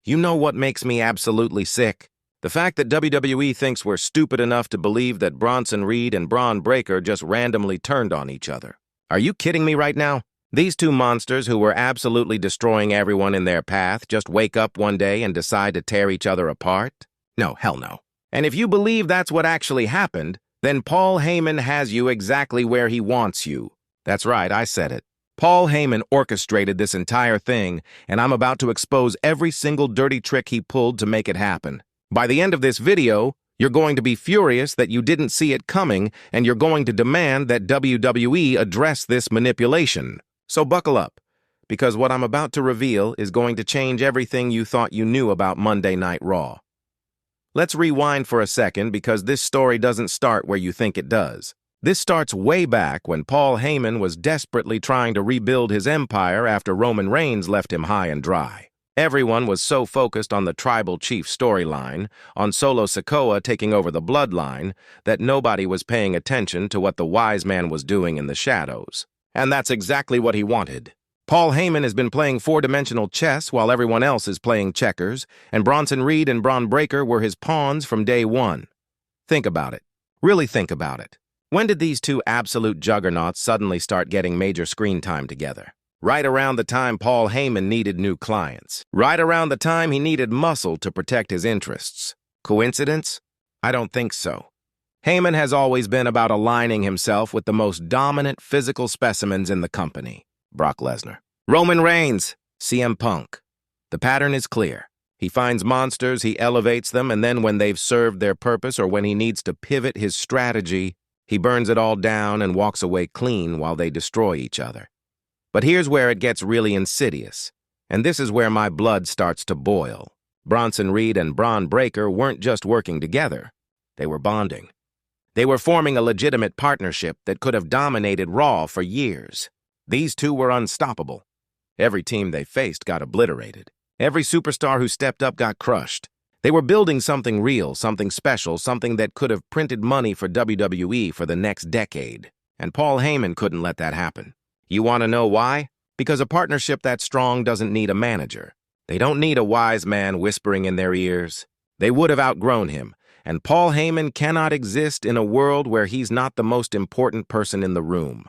You know what makes me absolutely sick? The fact that WWE thinks we're stupid enough to believe that Bronson Reed and Braun Breaker just randomly turned on each other. Are you kidding me right now? These two monsters who were absolutely destroying everyone in their path just wake up one day and decide to tear each other apart? No, hell no. And if you believe that's what actually happened, then Paul Heyman has you exactly where he wants you. That's right, I said it. Paul Heyman orchestrated this entire thing, and I'm about to expose every single dirty trick he pulled to make it happen. By the end of this video, you're going to be furious that you didn't see it coming, and you're going to demand that WWE address this manipulation. So buckle up, because what I'm about to reveal is going to change everything you thought you knew about Monday Night Raw. Let's rewind for a second, because this story doesn't start where you think it does. This starts way back when Paul Heyman was desperately trying to rebuild his empire after Roman Reigns left him high and dry. Everyone was so focused on the Tribal Chief storyline, on Solo Sikoa taking over the bloodline, that nobody was paying attention to what the wise man was doing in the shadows. And that's exactly what he wanted. Paul Heyman has been playing four-dimensional chess while everyone else is playing checkers, and Bronson Reed and Braun Breaker were his pawns from day one. Think about it. Really think about it. When did these two absolute juggernauts suddenly start getting major screen time together? Right around the time Paul Heyman needed new clients. Right around the time he needed muscle to protect his interests. Coincidence? I don't think so. Heyman has always been about aligning himself with the most dominant physical specimens in the company. Brock Lesnar. Roman Reigns. CM Punk. The pattern is clear. He finds monsters, he elevates them, and then when they've served their purpose or when he needs to pivot his strategy, he burns it all down and walks away clean while they destroy each other. But here's where it gets really insidious, and this is where my blood starts to boil. Bronson Reed and Braun Breaker weren't just working together. They were bonding. They were forming a legitimate partnership that could have dominated Raw for years. These two were unstoppable. Every team they faced got obliterated. Every superstar who stepped up got crushed. They were building something real, something special, something that could have printed money for WWE for the next decade. And Paul Heyman couldn't let that happen. You want to know why? Because a partnership that strong doesn't need a manager. They don't need a wise man whispering in their ears. They would have outgrown him. And Paul Heyman cannot exist in a world where he's not the most important person in the room.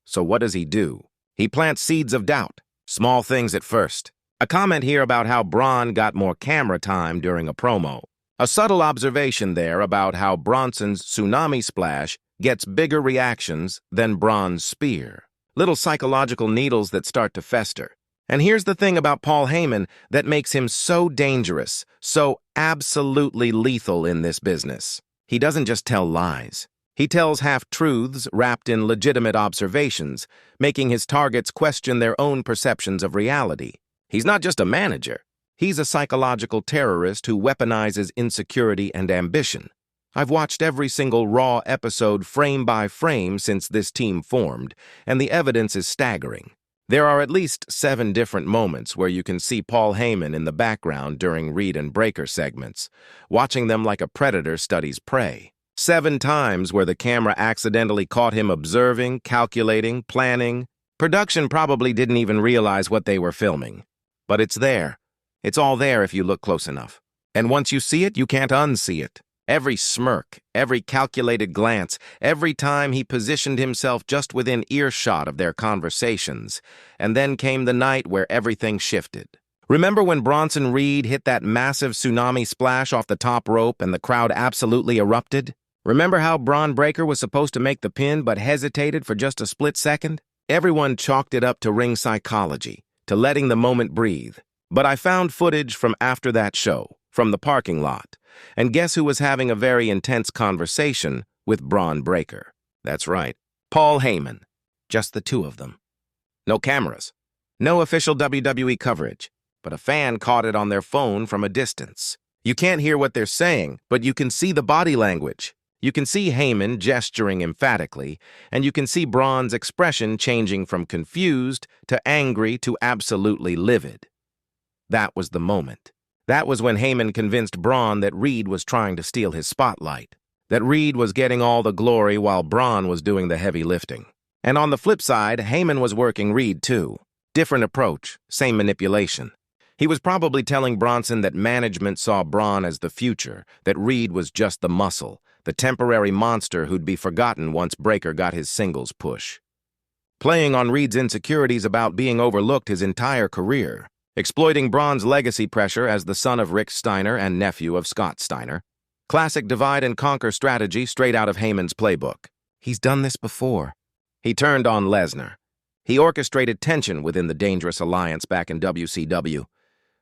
So what does he do? He plants seeds of doubt. Small things at first. A comment here about how Braun got more camera time during a promo. A subtle observation there about how Bronson's tsunami splash gets bigger reactions than Braun's spear. Little psychological needles that start to fester. And here's the thing about Paul Heyman that makes him so dangerous, so absolutely lethal in this business. He doesn't just tell lies. He tells half-truths wrapped in legitimate observations, making his targets question their own perceptions of reality. He's not just a manager. He's a psychological terrorist who weaponizes insecurity and ambition. I've watched every single Raw episode frame by frame since this team formed, and the evidence is staggering. There are at least 7 different moments where you can see Paul Heyman in the background during Reed and Breaker segments, watching them like a predator studies prey. 7 times where the camera accidentally caught him observing, calculating, planning. Production probably didn't even realize what they were filming. But it's there. It's all there if you look close enough. And once you see it, you can't unsee it. Every smirk, every calculated glance, every time he positioned himself just within earshot of their conversations. And then came the night where everything shifted. Remember when Bronson Reed hit that massive tsunami splash off the top rope and the crowd absolutely erupted? Remember how Braun Breaker was supposed to make the pin but hesitated for just a split second? Everyone chalked it up to ring psychology, to letting the moment breathe. But I found footage from after that show, from the parking lot. And guess who was having a very intense conversation with Braun Breaker? That's right, Paul Heyman. Just the two of them. No cameras. No official WWE coverage. But a fan caught it on their phone from a distance. You can't hear what they're saying, but you can see the body language. You can see Heyman gesturing emphatically, and you can see Braun's expression changing from confused to angry to absolutely livid. That was the moment. That was when Heyman convinced Braun that Reed was trying to steal his spotlight, that Reed was getting all the glory while Braun was doing the heavy lifting. And on the flip side, Heyman was working Reed too. Different approach, same manipulation. He was probably telling Bronson that management saw Braun as the future, that Reed was just the muscle, the temporary monster who'd be forgotten once Breakker got his singles push. Playing on Reed's insecurities about being overlooked his entire career, exploiting Braun's legacy pressure as the son of Rick Steiner and nephew of Scott Steiner. Classic divide-and-conquer strategy straight out of Heyman's playbook. He's done this before. He turned on Lesnar. He orchestrated tension within the Dangerous Alliance back in WCW.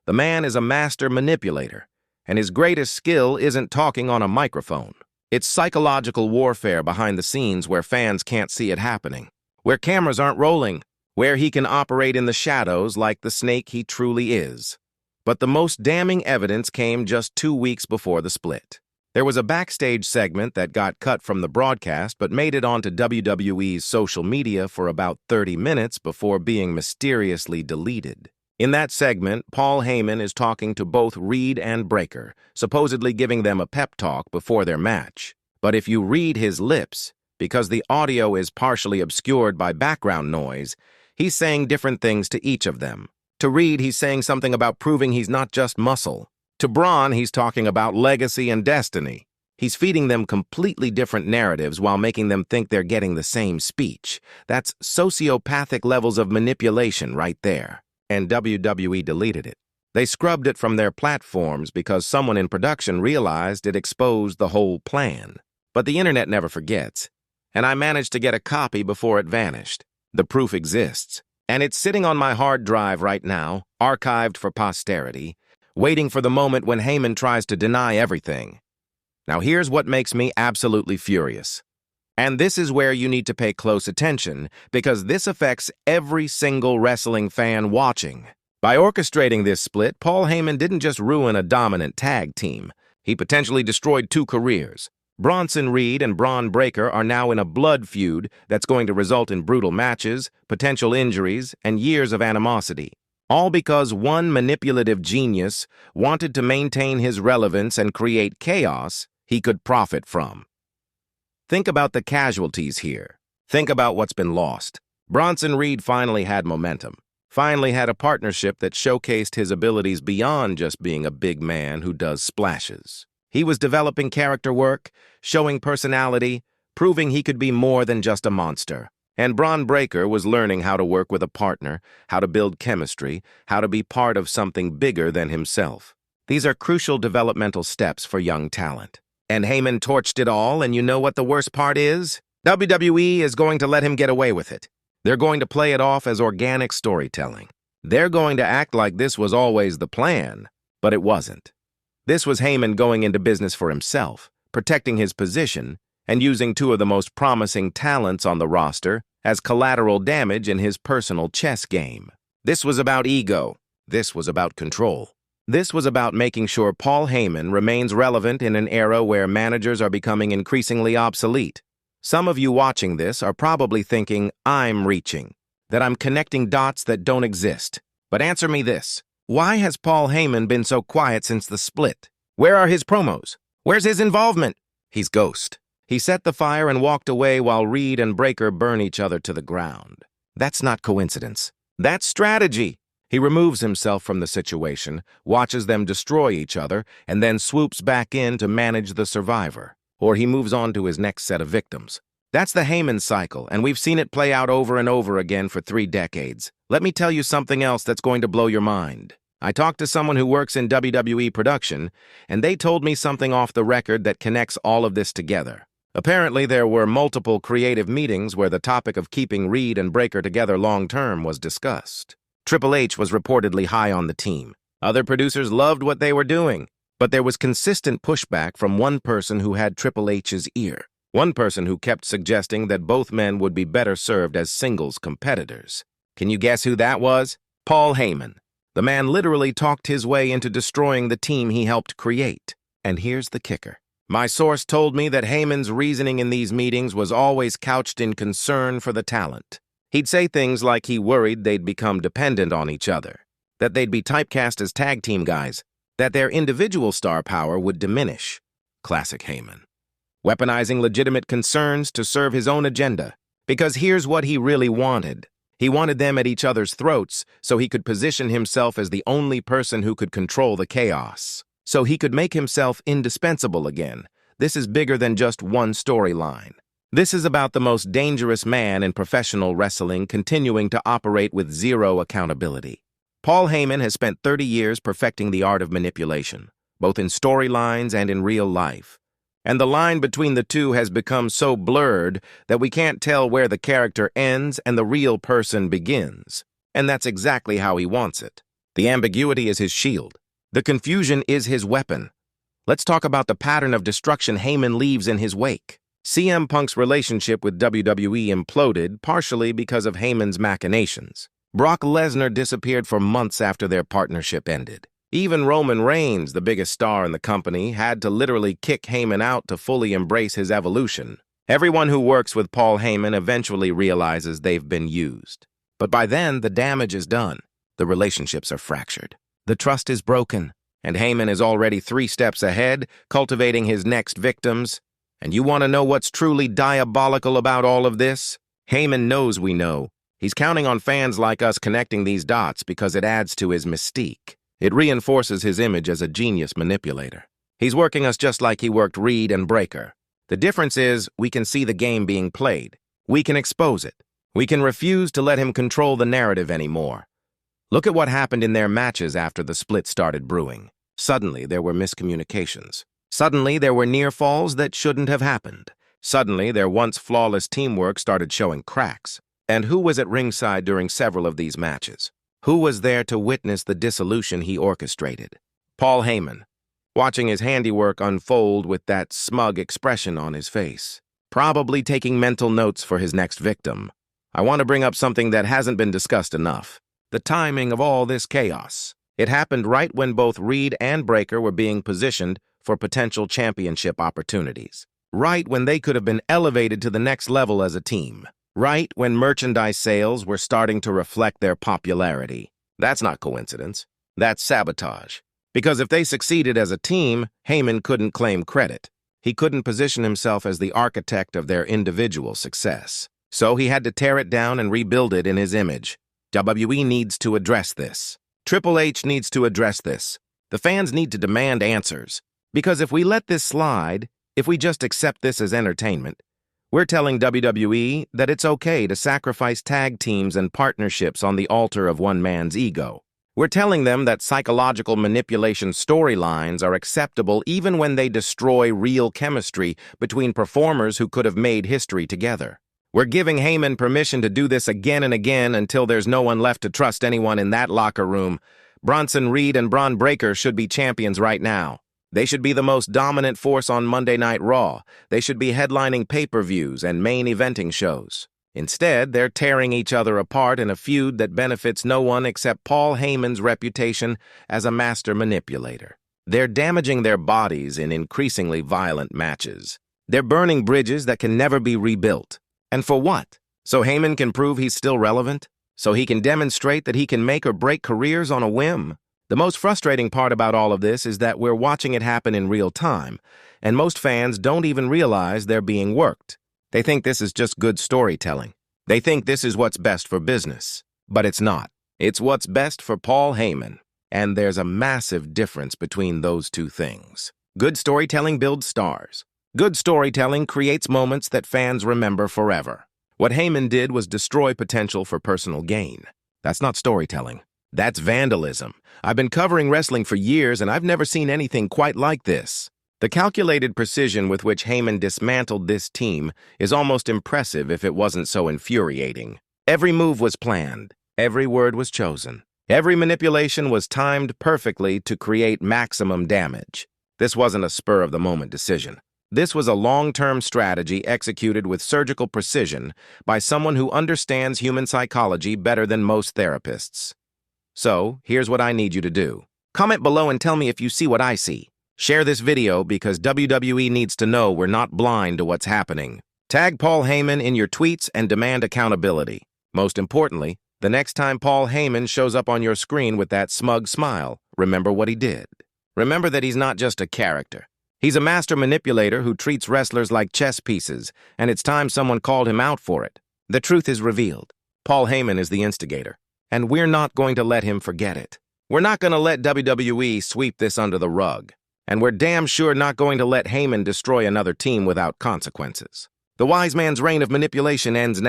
The man is a master manipulator, and his greatest skill isn't talking on a microphone. It's psychological warfare behind the scenes where fans can't see it happening, where cameras aren't rolling, where he can operate in the shadows like the snake he truly is. But the most damning evidence came just 2 weeks before the split. There was a backstage segment that got cut from the broadcast but made it onto WWE's social media for about 30 minutes before being mysteriously deleted. In that segment, Paul Heyman is talking to both Reed and Breakker, supposedly giving them a pep talk before their match. But if you read his lips, because the audio is partially obscured by background noise, he's saying different things to each of them. To Reed, he's saying something about proving he's not just muscle. To Braun, he's talking about legacy and destiny. He's feeding them completely different narratives while making them think they're getting the same speech. That's sociopathic levels of manipulation right there. And WWE deleted it. They scrubbed it from their platforms because someone in production realized it exposed the whole plan. But the internet never forgets. And I managed to get a copy before it vanished. The proof exists. And it's sitting on my hard drive right now, archived for posterity, waiting for the moment when Heyman tries to deny everything. Now here's what makes me absolutely furious. And this is where you need to pay close attention, because this affects every single wrestling fan watching. By orchestrating this split, Paul Heyman didn't just ruin a dominant tag team. He potentially destroyed 2 careers. Bronson Reed and Braun Breakker are now in a blood feud that's going to result in brutal matches, potential injuries, and years of animosity. All because one manipulative genius wanted to maintain his relevance and create chaos he could profit from. Think about the casualties here. Think about what's been lost. Bronson Reed finally had momentum, finally had a partnership that showcased his abilities beyond just being a big man who does splashes. He was developing character work, showing personality, proving he could be more than just a monster. And Braun Breakker was learning how to work with a partner, how to build chemistry, how to be part of something bigger than himself. These are crucial developmental steps for young talent. And Heyman torched it all, and you know what the worst part is? WWE is going to let him get away with it. They're going to play it off as organic storytelling. They're going to act like this was always the plan, but it wasn't. This was Heyman going into business for himself, protecting his position, and using 2 of the most promising talents on the roster as collateral damage in his personal chess game. This was about ego. This was about control. This was about making sure Paul Heyman remains relevant in an era where managers are becoming increasingly obsolete. Some of you watching this are probably thinking, I'm reaching, that I'm connecting dots that don't exist. But answer me this. Why has Paul Heyman been so quiet since the split? Where are his promos? Where's his involvement? He's ghost. He set the fire and walked away while Reed and Breakker burn each other to the ground. That's not coincidence. That's strategy. He removes himself from the situation, watches them destroy each other, and then swoops back in to manage the survivor. Or he moves on to his next set of victims. That's the Heyman cycle, and we've seen it play out over and over again for 3 decades. Let me tell you something else that's going to blow your mind. I talked to someone who works in WWE production, and they told me something off the record that connects all of this together. Apparently, there were multiple creative meetings where the topic of keeping Reed and Breakker together long-term was discussed. Triple H was reportedly high on the team. Other producers loved what they were doing, but there was consistent pushback from one person who had Triple H's ear. One person who kept suggesting that both men would be better served as singles competitors. Can you guess who that was? Paul Heyman. The man literally talked his way into destroying the team he helped create. And here's the kicker. My source told me that Heyman's reasoning in these meetings was always couched in concern for the talent. He'd say things like he worried they'd become dependent on each other, that they'd be typecast as tag team guys, that their individual star power would diminish. Classic Heyman. Weaponizing legitimate concerns to serve his own agenda. Because here's what he really wanted. He wanted them at each other's throats so he could position himself as the only person who could control the chaos. So he could make himself indispensable again. This is bigger than just one storyline. This is about the most dangerous man in professional wrestling continuing to operate with zero accountability. Paul Heyman has spent 30 years perfecting the art of manipulation, both in storylines and in real life. And the line between the two has become so blurred that we can't tell where the character ends and the real person begins. And that's exactly how he wants it. The ambiguity is his shield. The confusion is his weapon. Let's talk about the pattern of destruction Heyman leaves in his wake. CM Punk's relationship with WWE imploded partially because of Heyman's machinations. Brock Lesnar disappeared for months after their partnership ended. Even Roman Reigns, the biggest star in the company, had to literally kick Heyman out to fully embrace his evolution. Everyone who works with Paul Heyman eventually realizes they've been used. But by then, the damage is done. The relationships are fractured. The trust is broken, and Heyman is already 3 steps ahead, cultivating his next victims. And you want to know what's truly diabolical about all of this? Heyman knows we know. He's counting on fans like us connecting these dots because it adds to his mystique. It reinforces his image as a genius manipulator. He's working us just like he worked Reed and Breaker. The difference is we can see the game being played. We can expose it. We can refuse to let him control the narrative anymore. Look at what happened in their matches after the split started brewing. Suddenly, there were miscommunications. Suddenly, there were near falls that shouldn't have happened. Suddenly, their once flawless teamwork started showing cracks. And who was at ringside during several of these matches? Who was there to witness the dissolution he orchestrated? Paul Heyman, watching his handiwork unfold with that smug expression on his face, probably taking mental notes for his next victim. I want to bring up something that hasn't been discussed enough. The timing of all this chaos. It happened right when both Reed and Breaker were being positioned for potential championship opportunities. Right when they could have been elevated to the next level as a team. Right when merchandise sales were starting to reflect their popularity. That's not coincidence. That's sabotage. Because if they succeeded as a team, Heyman couldn't claim credit. He couldn't position himself as the architect of their individual success. So he had to tear it down and rebuild it in his image. WWE needs to address this. Triple H needs to address this. The fans need to demand answers. Because if we let this slide, if we just accept this as entertainment, we're telling WWE that it's okay to sacrifice tag teams and partnerships on the altar of one man's ego. We're telling them that psychological manipulation storylines are acceptable even when they destroy real chemistry between performers who could have made history together. We're giving Heyman permission to do this again and again until there's no one left to trust anyone in that locker room. Bronson, Reed, and Braun Breaker should be champions right now. They should be the most dominant force on Monday Night Raw. They should be headlining pay-per-views and main eventing shows. Instead, they're tearing each other apart in a feud that benefits no one except Paul Heyman's reputation as a master manipulator. They're damaging their bodies in increasingly violent matches. They're burning bridges that can never be rebuilt. And for what? So Heyman can prove he's still relevant? So he can demonstrate that he can make or break careers on a whim? The most frustrating part about all of this is that we're watching it happen in real time, and most fans don't even realize they're being worked. They think this is just good storytelling. They think this is what's best for business. But it's not. It's what's best for Paul Heyman. And there's a massive difference between those two things. Good storytelling builds stars. Good storytelling creates moments that fans remember forever. What Heyman did was destroy potential for personal gain. That's not storytelling. That's vandalism. I've been covering wrestling for years, and I've never seen anything quite like this. The calculated precision with which Heyman dismantled this team is almost impressive if it wasn't so infuriating. Every move was planned. Every word was chosen. Every manipulation was timed perfectly to create maximum damage. This wasn't a spur-of-the-moment decision. This was a long-term strategy executed with surgical precision by someone who understands human psychology better than most therapists. So, here's what I need you to do. Comment below and tell me if you see what I see. Share this video because WWE needs to know we're not blind to what's happening. Tag Paul Heyman in your tweets and demand accountability. Most importantly, the next time Paul Heyman shows up on your screen with that smug smile, remember what he did. Remember that he's not just a character. He's a master manipulator who treats wrestlers like chess pieces, and it's time someone called him out for it. The truth is revealed. Paul Heyman is the instigator, and we're not going to let him forget it. We're not going to let WWE sweep this under the rug, and we're damn sure not going to let Heyman destroy another team without consequences. The wise man's reign of manipulation ends now.